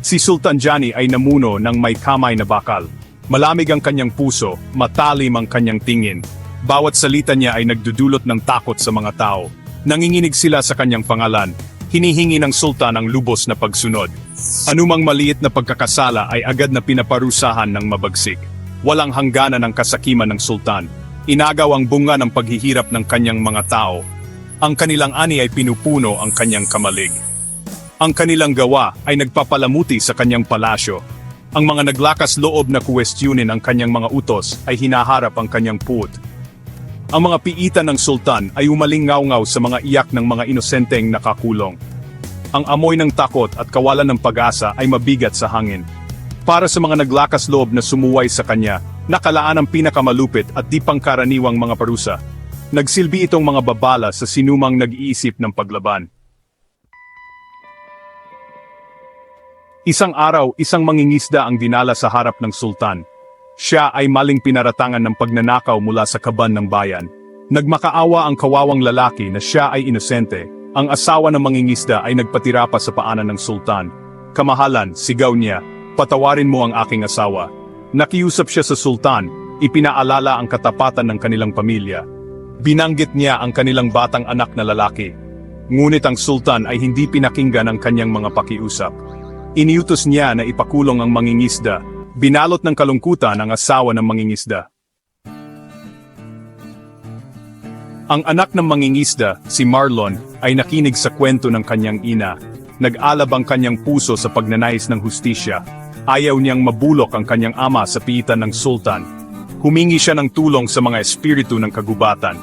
Si Sultan Jani ay namuno ng may kamay na bakal. Malamig ang kanyang puso, matalim ang kanyang tingin. Bawat salita niya ay nagdudulot ng takot sa mga tao. Nanginginig sila sa kanyang pangalan. Hinihingi ng sultan ang lubos na pagsunod. Anumang maliit na pagkakasala ay agad na pinaparusahan ng mabagsik. Walang hangganan ang kasakiman ng sultan. Inagaw ang bunga ng paghihirap ng kanyang mga tao. Ang kanilang ani ay pinupuno ang kanyang kamalig. Ang kanilang gawa ay nagpapalamuti sa kanyang palasyo. Ang mga naglakas loob na kuwestiyonin ang kanyang mga utos ay hinaharap ang kanyang puot. Ang mga piitan ng sultan ay umalingaw-ngaw sa mga iyak ng mga inosenteng nakakulong. Ang amoy ng takot at kawalan ng pag-asa ay mabigat sa hangin. Para sa mga naglakas loob na sumuway sa kanya, nakalaan ang pinakamalupit at di pangkaraniwang mga parusa. Nagsilbi itong mga babala sa sinumang nag-iisip ng paglaban. Isang araw, isang mangingisda ang dinala sa harap ng sultan. Siya ay maling pinaratangan ng pagnanakaw mula sa kaban ng bayan. Nagmakaawa ang kawawang lalaki na siya ay inosente. Ang asawa ng mangingisda ay nagpatira pa sa paanan ng sultan. Kamahalan, sigaw niya, patawarin mo ang aking asawa. Nakiusap siya sa sultan, ipinaalala ang katapatan ng kanilang pamilya. Binanggit niya ang kanilang batang anak na lalaki. Ngunit ang sultan ay hindi pinakinggan ang kanyang mga pakiusap. Iniutos niya na ipakulong ang mangingisda. Binalot ng kalungkutan ang asawa ng mangingisda. Ang anak ng mangingisda, si Marlon, ay nakinig sa kwento ng kanyang ina. Nag-alab ang kanyang puso sa pagnanais ng hustisya. Ayaw niyang mabulok ang kanyang ama sa piitan ng sultan. Humingi siya ng tulong sa mga espiritu ng kagubatan.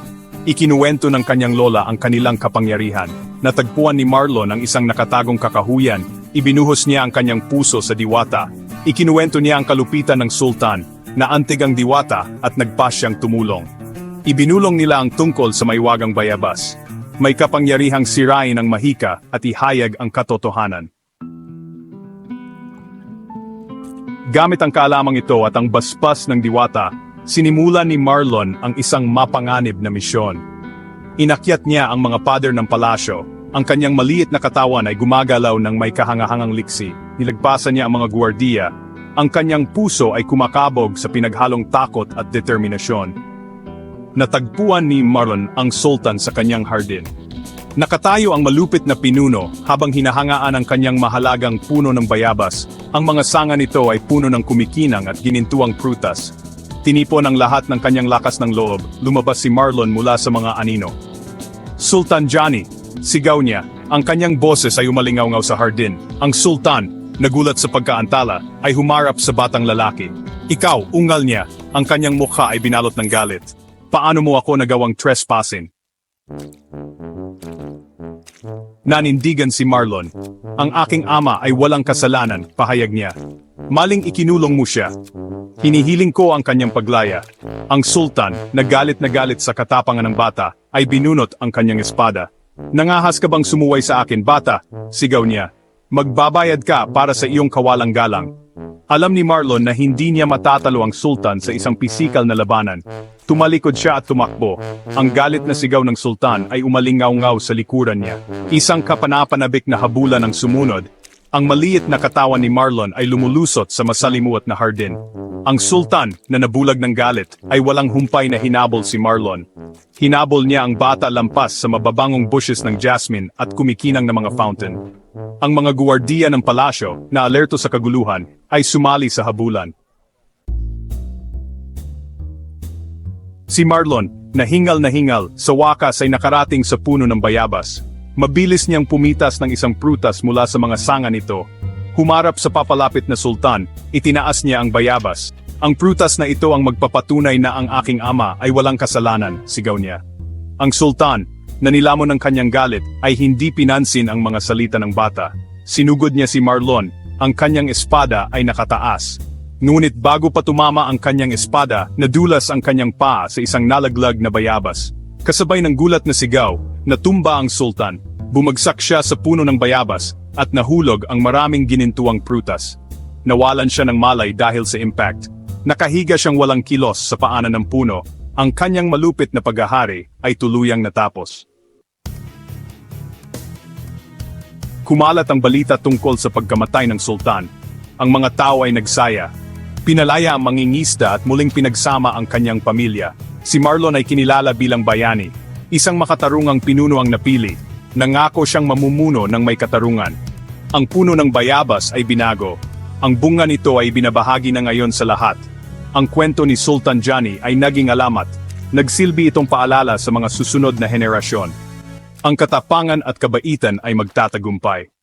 Ikinuwento ng kanyang lola ang kanilang kapangyarihan. Natagpuan ni Marlon ang isang nakatagong kakahuyan. Ibinuhos niya ang kanyang puso sa diwata. Ikinuwento niya ang kalupitan ng sultan, na antig ang diwata at nagpas siyang tumulong. Ibinulong nila ang tungkol sa maiwagang bayabas. May kapangyarihang sirain ang mahika at ihayag ang katotohanan. Gamit ang kaalamang ito at ang basbas ng diwata, sinimula ni Marlon ang isang mapanganib na misyon. Inakyat niya ang mga pader ng palasyo. Ang kanyang maliit na katawan ay gumagalaw ng may kahangahangang liksi. Nilagpasan niya ang mga guwardiya. Ang kanyang puso ay kumakabog sa pinaghalong takot at determinasyon. Natagpuan ni Marlon ang sultan sa kanyang hardin. Nakatayo ang malupit na pinuno habang hinahangaan ang kanyang mahalagang puno ng bayabas. Ang mga sanga nito ay puno ng kumikinang at ginintuang prutas. Tinipon ang lahat ng kanyang lakas ng loob. Lumabas si Marlon mula sa mga anino. Sultan Jani! Sigaw niya, ang kanyang boses ay umalingaw-ngaw sa hardin. Ang sultan, nagulat sa pagkaantala, ay humarap sa batang lalaki. Ikaw, ungal niya, ang kanyang mukha ay binalot ng galit. Paano mo ako nagawang trespassing? Nanindigan si Marlon. Ang aking ama ay walang kasalanan, pahayag niya. Maling ikinulong mo siya. Hinihiling ko ang kanyang paglaya. Ang sultan, na galit sa katapangan ng bata, ay binunot ang kanyang espada. Nangahas ka bang sumuway sa akin, bata? Sigaw niya. Magbabayad ka para sa iyong kawalang galang. Alam ni Marlon na hindi niya matatalo ang sultan sa isang pisikal na labanan. Tumalikod siya at tumakbo. Ang galit na sigaw ng sultan ay umalingaw-ngaw sa likuran niya. Isang kapanapanabik na habulan ang sumunod. Ang maliit na katawan ni Marlon ay lumulusot sa masalimuot na hardin. Ang sultan, na nabulag ng galit, ay walang humpay na hinabol si Marlon. Hinabol niya ang bata lampas sa mababangong bushes ng jasmine at kumikinang na mga fountain. Ang mga guwardiya ng palasyo, na alerto sa kaguluhan, ay sumali sa habulan. Si Marlon, na hingal, sa wakas ay nakarating sa puno ng bayabas. Mabilis niyang pumitas ng isang prutas mula sa mga sanga nito. Humarap sa papalapit na sultan, itinaas niya ang bayabas. Ang prutas na ito ang magpapatunay na ang aking ama ay walang kasalanan, sigaw niya. Ang sultan, na nilamon ng kanyang galit, ay hindi pinansin ang mga salita ng bata. Sinugod niya si Marlon, ang kanyang espada ay nakataas. Ngunit bago pa tumama ang kanyang espada, nadulas ang kanyang paa sa isang nalaglag na bayabas. Kasabay ng gulat na sigaw, natumba ang sultan, bumagsak siya sa puno ng bayabas, at nahulog ang maraming ginintuang prutas. Nawalan siya ng malay dahil sa impact. Nakahiga siyang walang kilos sa paanan ng puno. Ang kanyang malupit na paghahari ay tuluyang natapos. Kumalat ang balita tungkol sa pagkamatay ng sultan. Ang mga tao ay nagsaya. Pinalaya ang mangingisda at muling pinagsama ang kanyang pamilya. Si Marlon ay kinilala bilang bayani, isang makatarungang pinuno ang napili. Nangako siyang mamumuno ng may katarungan. Ang puno ng bayabas ay binago. Ang bunga nito ay binabahagi na ngayon sa lahat. Ang kwento ni Sultan Johnny ay naging alamat. Nagsilbi itong paalala sa mga susunod na henerasyon. Ang katapangan at kabaitan ay magtatagumpay.